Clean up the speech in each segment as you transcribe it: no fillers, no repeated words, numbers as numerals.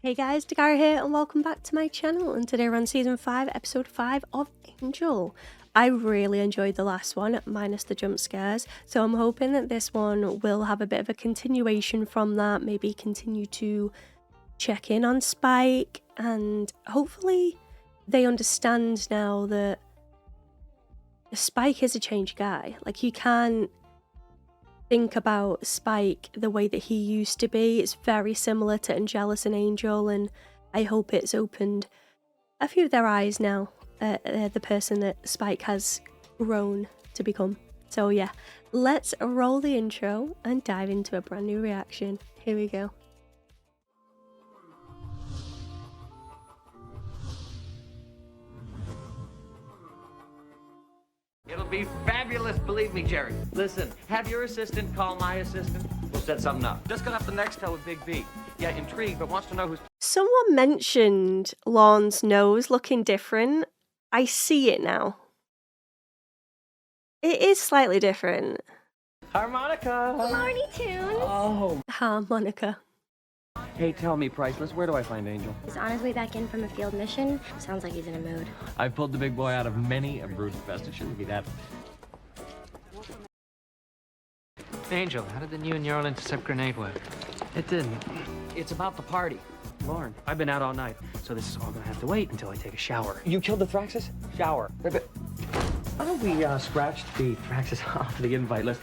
Hey guys, Dakara here and welcome back to my channel, and today we're on Season 5, Episode 5 of Angel. I really enjoyed the last one, minus the jump scares, so I'm hoping that this one will have a bit of a continuation from that, maybe continue to check in on Spike, and hopefully they understand now that Spike is a changed guy. Like, you can't think about Spike the way that he used to be. It's very similar to Angelus and Angel, and I hope it's opened a few of their eyes now, the person that Spike has grown to become. So yeah, let's roll the intro and dive into a brand new reaction. Here we go. It'll be fabulous, believe me, Jerry. Listen, have your assistant call my assistant. We'll set something up. Just got off the next with Big B. Yeah, intrigued, but wants to know who's... Someone mentioned Lorne's nose looking different. I see it now. It is slightly different. Harmonica! Lorny Tunes! Oh. Harmonica. Hey, tell me, Priceless, where do I find Angel? He's on his way back in from a field mission. Sounds like he's in a mood. I pulled the big boy out of many a brood fest. It shouldn't be that... Angel, how did the new neural intercept grenade work? It didn't. It's about the party. Lauren, I've been out all night, so this is all gonna have to wait until I take a shower. You killed the Thraxus? Shower. Why don't we scratch the Thraxus off the invite list?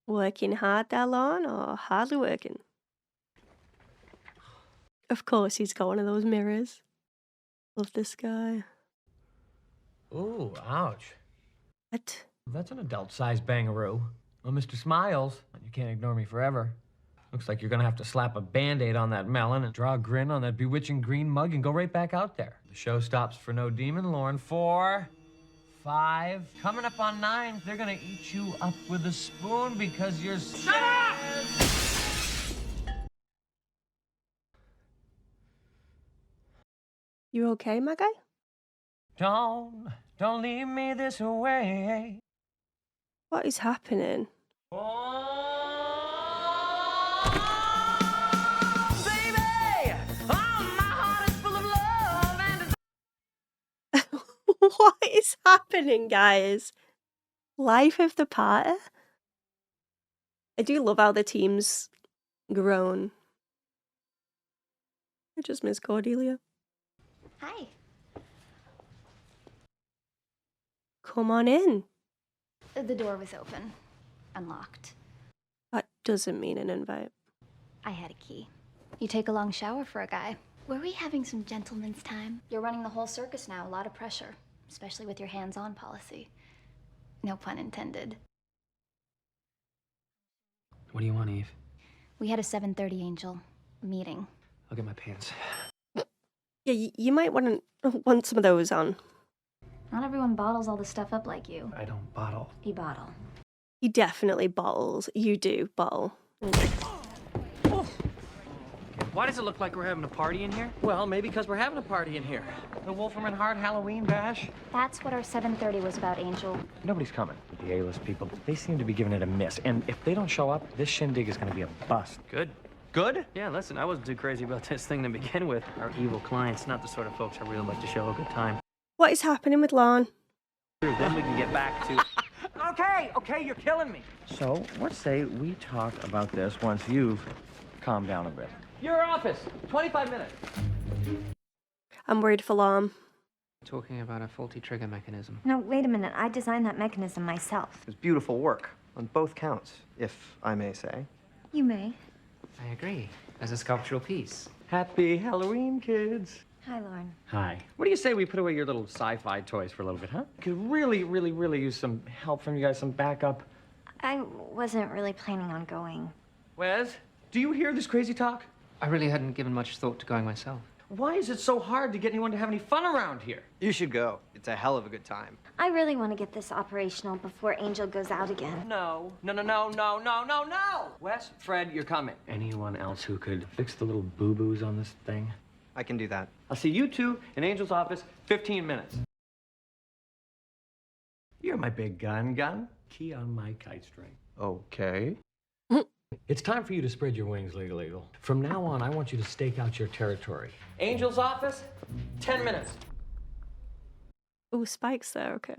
Working hard there, Lorne, or hardly working? Of course he's got one of those mirrors. Love this guy. Ooh, ouch. What? That's an adult-sized bangaroo. Well, Mr. Smiles, you can't ignore me forever. Looks like you're gonna have to slap a Band-Aid on that melon and draw a grin on that bewitching green mug and go right back out there. The show stops for no demon, Lauren. 4, 5, coming up on 9. They're gonna eat you up with a spoon because you're... Shut up! You okay, my guy? Don't leave me this way. What is happening? Oh, baby! Oh, my heart is full of love and... What is happening, guys? Life of the party? I do love how the team's grown. I just miss Cordelia. Hi. Come on in. The door was open. Unlocked. That doesn't mean an invite. I had a key. You take a long shower for a guy. Were we having some gentleman's time? You're running the whole circus now. A lot of pressure. Especially with your hands-on policy. No pun intended. What do you want, Eve? We had a 7:30 Angel meeting. I'll get my pants. Yeah, you might want some of those on. Not everyone bottles all the stuff up like you. I don't bottle. You bottle. He definitely bottles. You do bottle. Why does it look like we're having a party in here? Well, maybe because we're having a party in here. The Wolferman Hard Halloween Bash? That's what our 7:30 was about, Angel. Nobody's coming. The A-list people, they seem to be giving it a miss. And if they don't show up, this shindig is gonna be a bust. Good. Good? Yeah, listen, I wasn't too crazy about this thing to begin with. Our evil clients, not the sort of folks I really like to show a good time. What is happening with Lorne? Then we can get back to... Okay, you're killing me. So, let's say we talk about this once you've calmed down a bit. Your office. 25 minutes. I'm worried for Lorne. Talking about a faulty trigger mechanism. No, wait a minute. I designed that mechanism myself. It's beautiful work on both counts, if I may say. You may. I agree. As a sculptural piece. Happy Halloween, kids. Hi, Lauren. Hi. What do you say we put away your little sci-fi toys for a little bit, huh? Could really use some help from you guys, some backup. I wasn't really planning on going. Wes, do you hear this crazy talk? I really hadn't given much thought to going myself. Why is it so hard to get anyone to have any fun around here? You should go. It's a hell of a good time. I really want to get this operational before Angel goes out again. No. Wes, Fred, you're coming. Anyone else who could fix the little boo-boos on this thing? I can do that. I'll see you two in Angel's office, 15 minutes. You're my big gun. Key on my kite string. Okay. It's time for you to spread your wings, Legal Eagle. From now on, I want you to stake out your territory. Angel's office, 10 minutes. Oh, Spike's there, okay.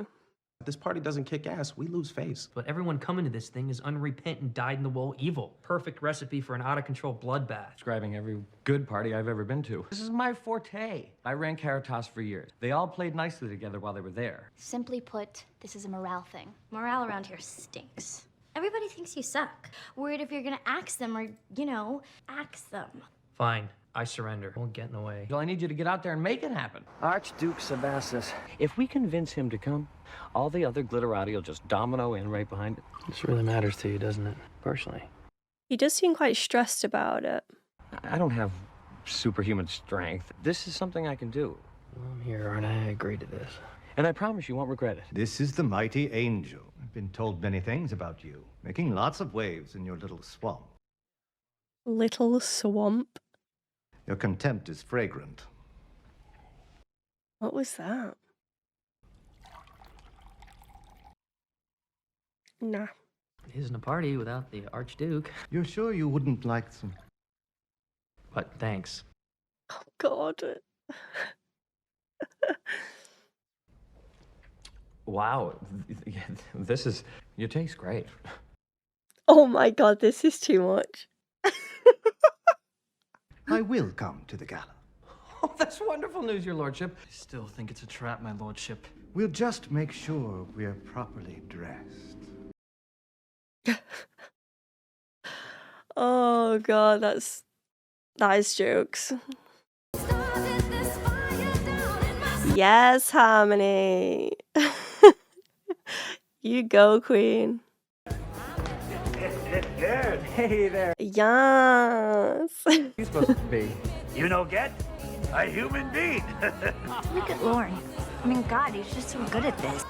If this party doesn't kick ass, we lose face. But everyone coming to this thing is unrepentant, dyed-in-the-wool evil. Perfect recipe for an out-of-control bloodbath. Describing every good party I've ever been to. This is my forte. I ran Caritas for years. They all played nicely together while they were there. Simply put, this is a morale thing. Morale around here stinks. Everybody thinks you suck. Worried if you're gonna axe them or, you know, axe them. Fine, I surrender. Won't get in the way. Well, I need you to get out there and make it happen. Archduke Sebastus. If we convince him to come, all the other glitterati will just domino in right behind it. This really matters to you, doesn't it? Personally. He does seem quite stressed about it. I don't have superhuman strength. This is something I can do. Well, I'm here, aren't I? I agree to this. And I promise you won't regret it. This is the mighty Angel. I've been told many things about you, making lots of waves in your little swamp. Little swamp? Your contempt is fragrant. What was that? Nah. It isn't a party without the Archduke. You're sure you wouldn't like some? But thanks. Oh, God. Wow, this is... You taste great. Oh my God, this is too much. I will come to the gala. Oh, that's wonderful news, your lordship. I still think it's a trap, my lordship. We'll just make sure we're properly dressed. Oh God, that is jokes. Yes, Harmony. You go, Queen. Hey there. Yes. You're supposed to be. You know, get a human being. Look at Lauren. I mean, God, he's just so good at this.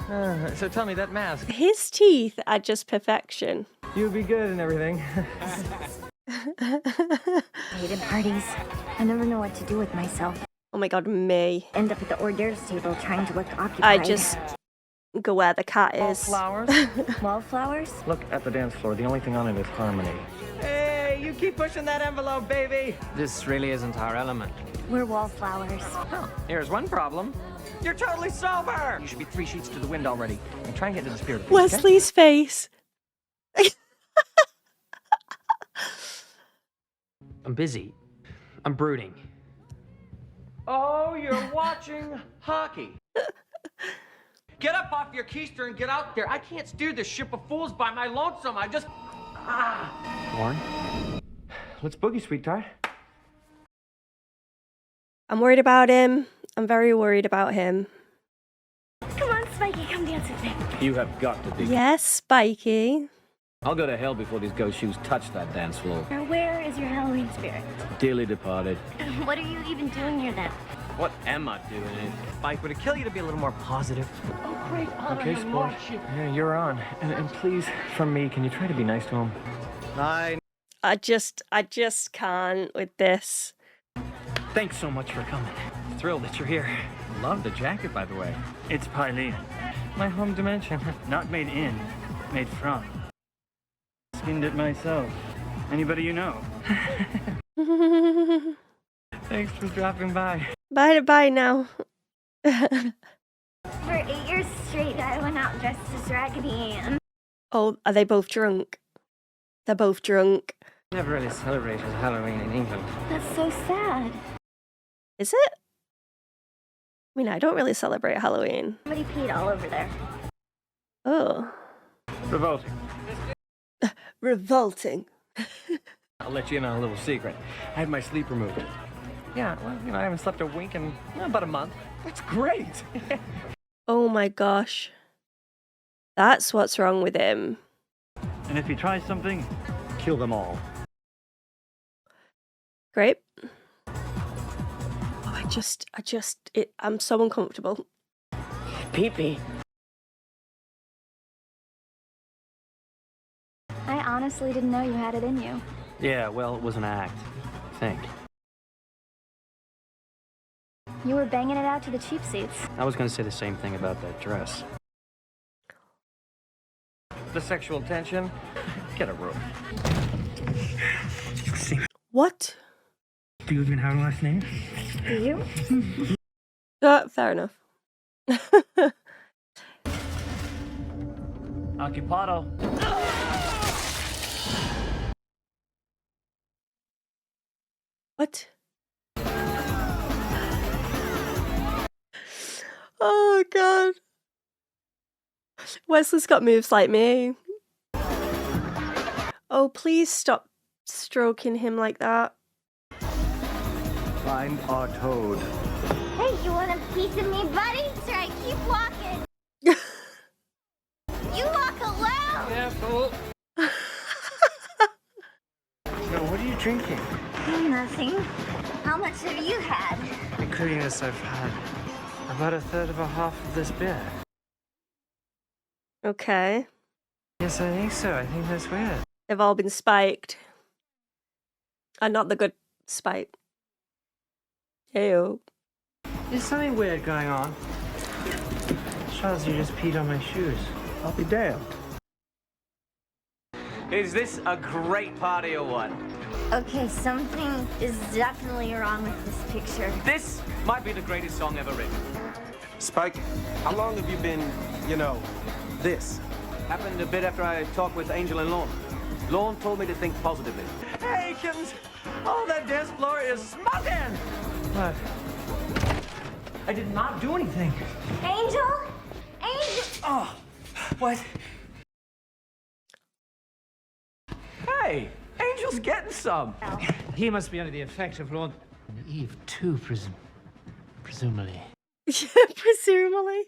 So tell me, that mask, His teeth are just perfection. you'd be good and everything. Hated parties. I never know what to do with myself. Oh my God, me. End up at the hors d'oeuvres table trying to look occupied. I just go where the cat is. Flowers? Wallflowers? Look at the dance floor. The only thing on it is harmony. Hey, you keep pushing that envelope, baby. This really isn't our element. We're wallflowers. Here's one problem. You're totally sober! You should be 3 sheets to the wind already. And try and get into the spirit of things, okay? Wesley's face. I'm busy. I'm brooding. Oh, you're watching hockey. Get up off your keister and get out there. I can't steer this ship of fools by my lonesome. I just... Warren? Let's boogie, sweetheart. I'm worried about him. I'm very worried about him. Come on, Spiky, come dance with me. You have got to be. Yes, Spiky. I'll go to hell before these ghost shoes touch that dance floor. Now, where is your Halloween spirit? Dearly departed. What are you even doing here then? What am I doing? Mike, would it kill you to be a little more positive? Oh, great honor, Okay, sport. Yeah, you're on. And please, from me, can you try to be nice to him? I just can't with this. Thanks so much for coming. Thrilled that you're here. Love the jacket, by the way. It's Pylene. My home dimension. Not made in, made from. Skinned it myself. Anybody you know? Thanks for dropping by. Bye now. For 8 years straight, I went out dressed as Raggedy Ann. Oh, are they both drunk? They're both drunk. Never really celebrated Halloween in England. That's so sad. Is it? I mean, I don't really celebrate Halloween. Somebody peed all over there. Oh. Revolting. Revolting. I'll let you in on a little secret. I had my sleep removed. Yeah, well, I haven't slept a wink in about a month. That's great. Oh my gosh. That's what's wrong with him. And if he tries something, Kill them all. Great. Oh, I'm so uncomfortable. Pee-pee. I honestly didn't know you had it in you. Yeah, well, it was an act, I think. You were banging it out to the cheap seats. I was gonna say the same thing about that dress. the sexual tension. Get a room. What? Do you even have a last name? Do you? Fair enough. Occupado. What? Oh god. Wesley's got moves like me. Oh, please stop stroking him like that. Find our toad. Hey, you want a piece of me, buddy? That's right, keep walking. You walk alone. Careful. So, what are you drinking? Nothing. How much have you had? Including this, I've had about a third of a half of this beer. Okay. Yes, I think so. I think that's weird. They've all been spiked. And not the good spike. Ew. There's something weird going on. Charles, you just peed on my shoes. I'll be damned. Is this a great party or what? Okay, something is definitely wrong with this picture. This might be the greatest song ever written. Spike, how long have you been, you know, this? Happened a bit after I talked with Angel and Lorne. Lorne told me to think positively. Hey, kittens! Oh, that dance floor is smoking! What? I did not do anything. Angel? Angel? Oh, what? Hey, Angel's getting some. He must be under the effect of Lord Eve, too, presumably. Presumably.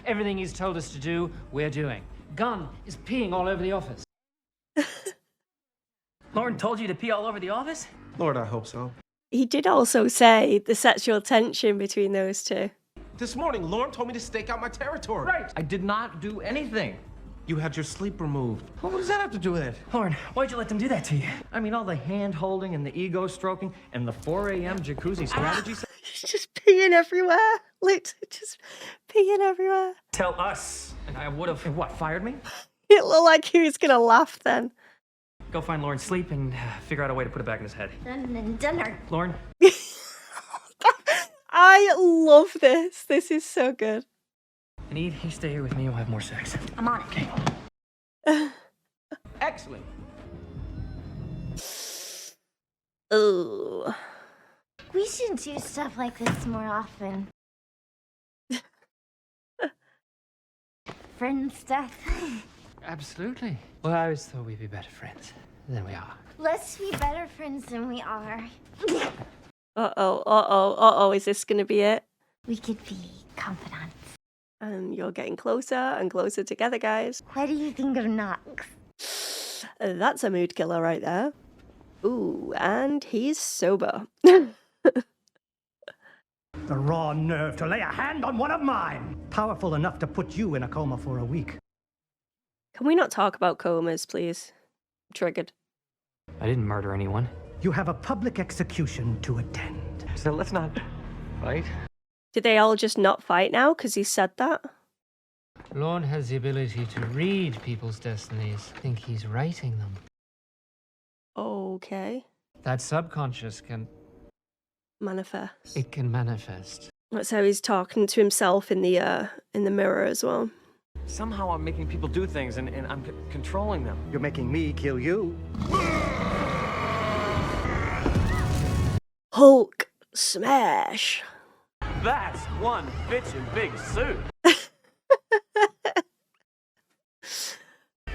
Everything he's told us to do, we're doing. Gunn is peeing all over the office. Lauren told you to pee all over the office? Lord, I hope so. He did also say the sexual tension between those two. This morning, Lauren told me to stake out my territory. Right. I did not do anything. You had your sleep removed. Well, what does that have to do with it? Lauren, why'd you let them do that to you? I mean, all the hand-holding and the ego stroking and the 4 a.m. jacuzzi strategy. He's just peeing everywhere. Literally just peeing everywhere. Tell us. And I would have. What, fired me? It looked like he was gonna laugh then. Go find Lauren's sleep and figure out a way to put it back in his head. Done and dinner. Lauren? I love this. This is so good. Anid, you stay here with me. We'll have more sex. I'm on it. Okay. Excellent. Ooh. We should do stuff like this more often. Friend stuff. Absolutely. Well, I always thought we'd be better friends than we are. Let's be better friends than we are. Uh-oh. Is this gonna be it? We could be confidants. And you're getting closer and closer together, guys. What do you think of Knox? That's a mood killer right there. Ooh, and he's sober. The raw nerve to lay a hand on one of mine. Powerful enough to put you in a coma for a week. Can we not talk about comas, please? I'm triggered. I didn't murder anyone. You have a public execution to attend. So let's not fight. Did they all just not fight now because he said that? Lorne has the ability to read people's destinies. I think he's writing them. Okay. That subconscious can... Manifest. It can manifest. That's how he's talking to himself in the mirror as well. Somehow I'm making people do things and I'm controlling them. You're making me kill you. Hulk smash. That's one bitchin' big suit.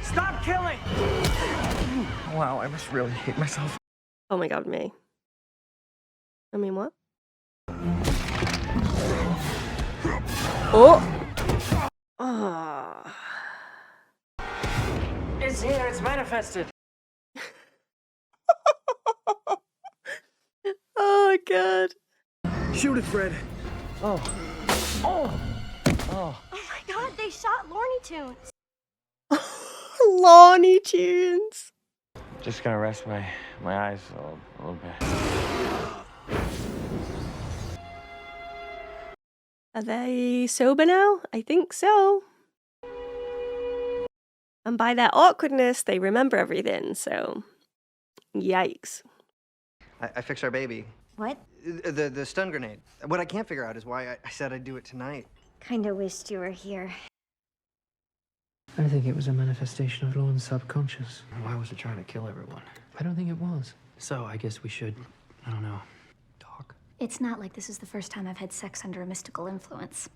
Stop killing! Wow, I must really hate myself. Oh my god, me. I mean, what? Oh! Ah. It's here, it's manifested. Oh god. Shoot it, Fred. Oh my god, they shot Looney Tunes. Looney Tunes. Just gonna rest my eyes a little bit. Are they sober now? I think so. And by their awkwardness, they remember everything, so yikes. I fixed our baby. What? The stun grenade. What I can't figure out is why I said I'd do it tonight. Kinda wished you were here. I think it was a manifestation of Lorne's subconscious. Why was it trying to kill everyone? I don't think it was. So I guess we should, I don't know, talk. It's not like this is the first time I've had sex under a mystical influence.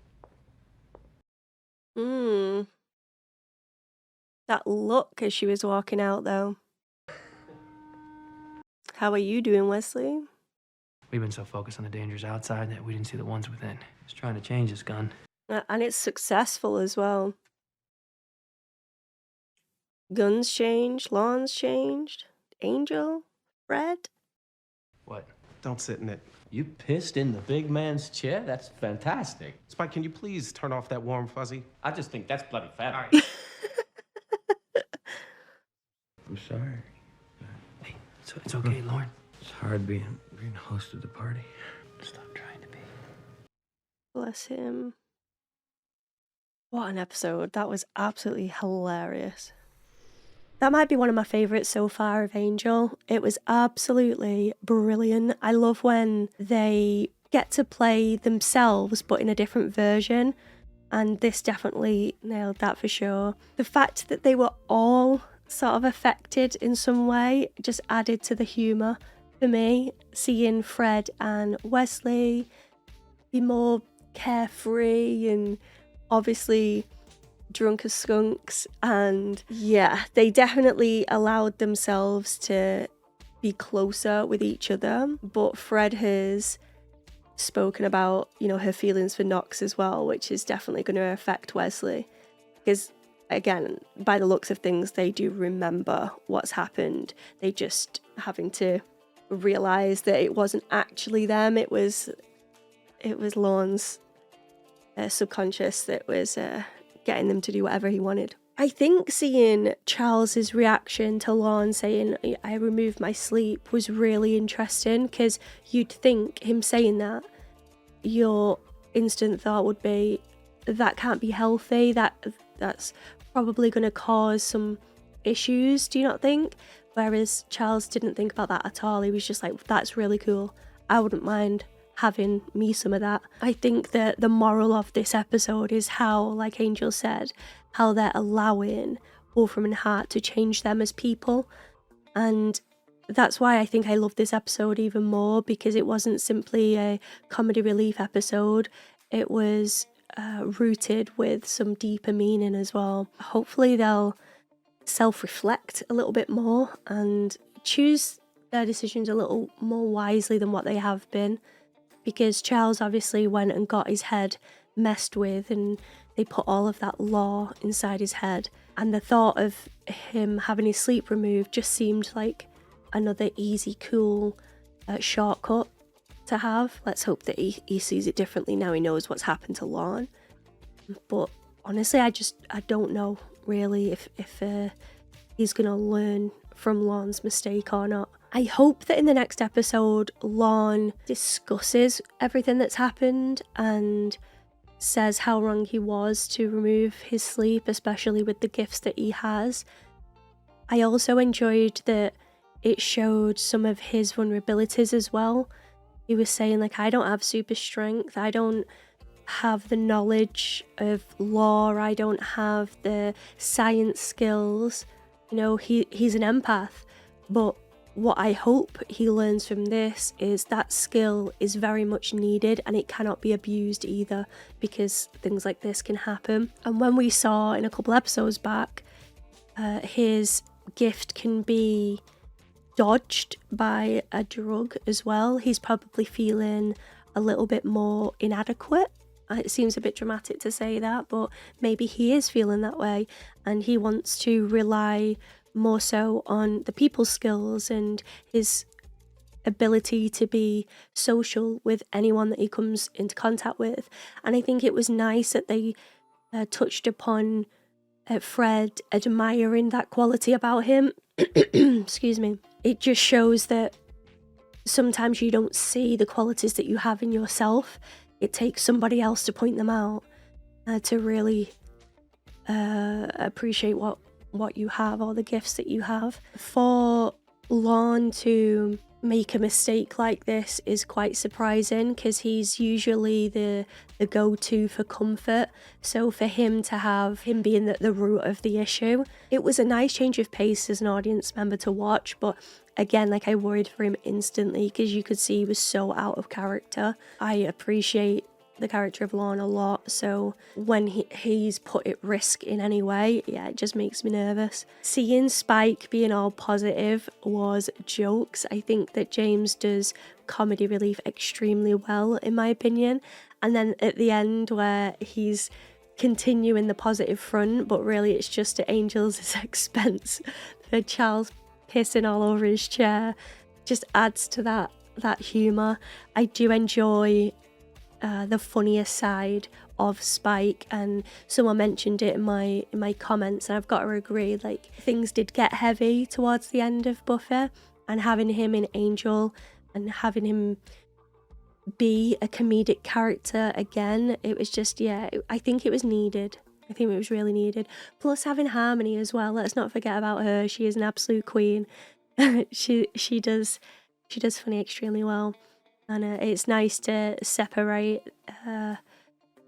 That look as she was walking out, though. How are you doing, Wesley? We've been so focused on the dangers outside that we didn't see the ones within. Just trying to change this gun. And it's successful as well. Guns changed, lawns changed, Angel, Fred. What? Don't sit in it. You pissed in the big man's chair? That's fantastic. Spike, can you please turn off that warm fuzzy? I just think that's bloody fat. I'm sorry. Hey, so it's okay, Lauren. It's hard being host of the party. Stop trying to be. Bless him. What an episode. That was absolutely hilarious. That might be one of my favourites so far of Angel. It was absolutely brilliant. I love when they get to play themselves but in a different version. And this definitely nailed that for sure. The fact that they were all sort of affected in some way just added to the humour for me. Seeing Fred and Wesley be more carefree and obviously drunk as skunks, and yeah, they definitely allowed themselves to be closer with each other. But Fred has spoken about, you know, her feelings for Knox as well, which is definitely going to affect Wesley, because again, by the looks of things, they do remember what's happened. They just having to realize that it wasn't actually them, it was Lorne's subconscious that was getting them to do whatever he wanted. I think seeing Charles's reaction to Lorne saying, I removed my sleep, was really interesting, because you'd think him saying that, your instant thought would be, that can't be healthy, that's probably going to cause some issues, do you not think? Whereas Charles didn't think about that at all. He was just like, that's really cool. I wouldn't mind having me some of that. I think that the moral of this episode is how, like Angel said, how they're allowing Wolfram and Hart to change them as people. And that's why I think I love this episode even more, because it wasn't simply a comedy relief episode. It was rooted with some deeper meaning as well. Hopefully they'll self-reflect a little bit more and choose their decisions a little more wisely than what they have been, because Charles obviously went and got his head messed with, and they put all of that law inside his head, and the thought of him having his sleep removed just seemed like another easy, cool shortcut to have. Let's hope that he sees it differently now he knows what's happened to Lorne. But honestly, I don't know really if he's gonna learn from Lorne's mistake or not. I hope that in the next episode, Lorne discusses everything that's happened and says how wrong he was to remove his sleep, especially with the gifts that he has. I also enjoyed that it showed some of his vulnerabilities as well. He was saying, like, I don't have super strength, I don't have the knowledge of law, I don't have the science skills. You know, he's an empath, but what I hope he learns from this is that skill is very much needed, and it cannot be abused either, because things like this can happen. And when we saw in a couple episodes back, his gift can be dodged by a drug as well. He's probably feeling a little bit more inadequate. It seems a bit dramatic to say that, but maybe he is feeling that way, and he wants to rely more so on the people's skills and his ability to be social with anyone that he comes into contact with. And I think it was nice that they touched upon Fred admiring that quality about him. Excuse me. It just shows that sometimes you don't see the qualities that you have in yourself. It takes somebody else to point them out to really appreciate what what you have or the gifts that you have. For Lorne to make a mistake like this is quite surprising because he's usually the go-to for comfort. So for him to have him being the root of the issue, it was a nice change of pace as an audience member to watch. But again, like, I worried for him instantly because you could see he was so out of character. I appreciate the character of Lorne a lot, so when he's put at risk in any way, yeah, it just makes me nervous. Seeing Spike being all positive was jokes. I think that James does comedy relief extremely well, in my opinion. And then at the end where he's continuing the positive front, but really it's just at Angel's expense for Charles pissing all over his chair, just adds to that humour. I do enjoy the funniest side of Spike, and someone mentioned it in my comments, and I've got to agree, like, things did get heavy towards the end of Buffy, and having him in Angel and having him be a comedic character again, it was just, yeah, I think it was needed. I think it was really needed. Plus having Harmony as well, let's not forget about her. She is an absolute queen. she does funny extremely well. And it's nice to separate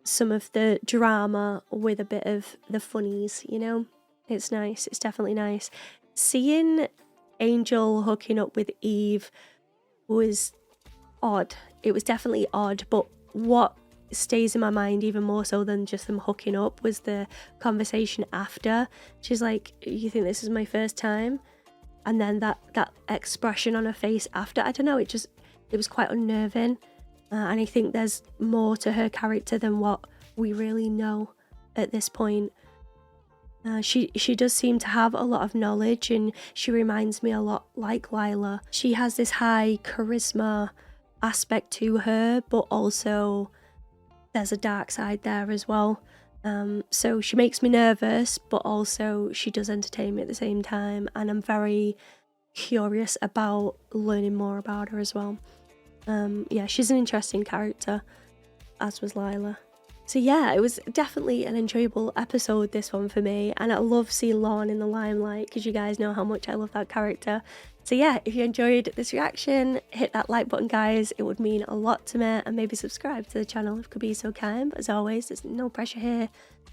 some of the drama with a bit of the funnies, you know? It's nice. It's definitely nice. Seeing Angel hooking up with Eve was odd. It was definitely odd, but what stays in my mind even more so than just them hooking up was the conversation after. She's like, "You think this is my first time?" And then that expression on her face after, I don't know, it was quite unnerving, and I think there's more to her character than what we really know at this point. She does seem to have a lot of knowledge, and she reminds me a lot like Lila. She has this high charisma aspect to her, but also there's a dark side there as well. So she makes me nervous, but also she does entertain me at the same time, and I'm very curious about learning more about her as well. Yeah, she's an interesting character, as was Lila. So yeah, it was definitely an enjoyable episode, this one for me, and I love seeing Lorne in the limelight because you guys know how much I love that character. So yeah, if you enjoyed this reaction, hit that like button, guys. It would mean a lot to me, and maybe subscribe to the channel if you could be so kind. But as always, there's no pressure here.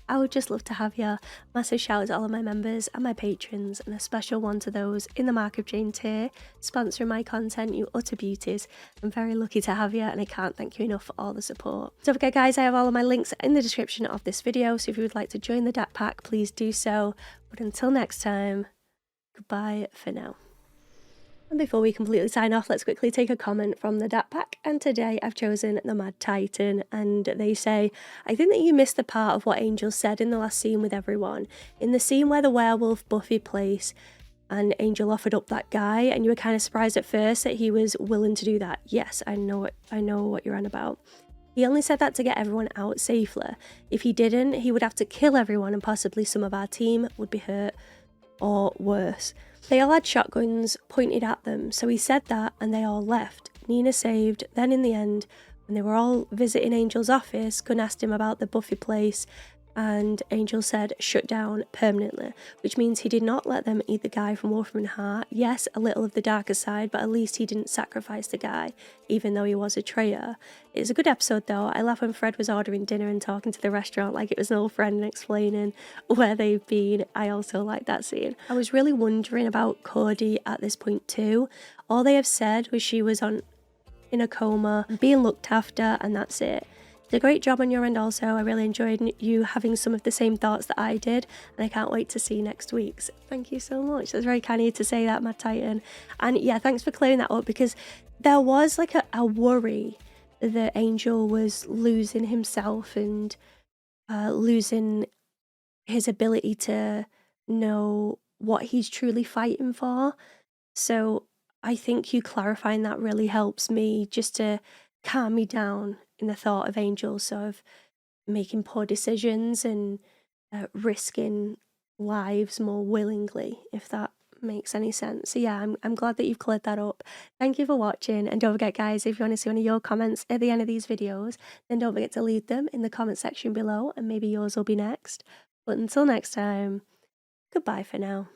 I would just love to have you. Massive shout out to all of my members and my patrons, and a special one to those in the Mark of Jane tier, sponsoring my content, you utter beauties. I'm very lucky to have you, and I can't thank you enough for all the support. Don't forget, guys, I have all of my links in the description of this video, so if you would like to join the DAT pack, please do so. But until next time, goodbye for now. And before we completely sign off, let's quickly take a comment from the DAT pack. And today I've chosen the Mad Titan, and they say, "I think that you missed the part of what Angel said in the last scene with everyone. In the scene where the werewolf Buffy place and Angel offered up that guy, and you were kind of surprised at first that he was willing to do that. Yes, I know what you're on about. He only said that to get everyone out safely. If he didn't, he would have to kill everyone, and possibly some of our team would be hurt or worse. They all had shotguns pointed at them, so he said that and they all left. Nina saved. Then in the end, when they were all visiting Angel's office, Gunn asked him about the Buffy place, and Angel said shut down permanently, which means he did not let them eat the guy from Wolfram Heart. Yes, a little of the darker side, but at least he didn't sacrifice the guy, even though he was a traitor. It's a good episode though. I laughed when Fred was ordering dinner and talking to the restaurant like it was an old friend and explaining where they've been. I also like that scene. I was really wondering about Cody at this point too. All they have said was she was in a coma, being looked after, and that's it. Did a great job on your end also. I really enjoyed you having some of the same thoughts that I did, and I can't wait to see next week's. Thank you so much. That's very kind of you to say that, Mad Titan. And yeah, thanks for clearing that up, because there was like a worry that Angel was losing himself and losing his ability to know what he's truly fighting for. So I think you clarifying that really helps me, just to calm me down in the thought of Angel sort of making poor decisions and risking lives more willingly, if that makes any sense. So yeah, I'm glad that you've cleared that up. Thank you for watching, and don't forget, guys, if you want to see one of your comments at the end of these videos, then don't forget to leave them in the comment section below, and maybe yours will be next. But until next time, Goodbye for now.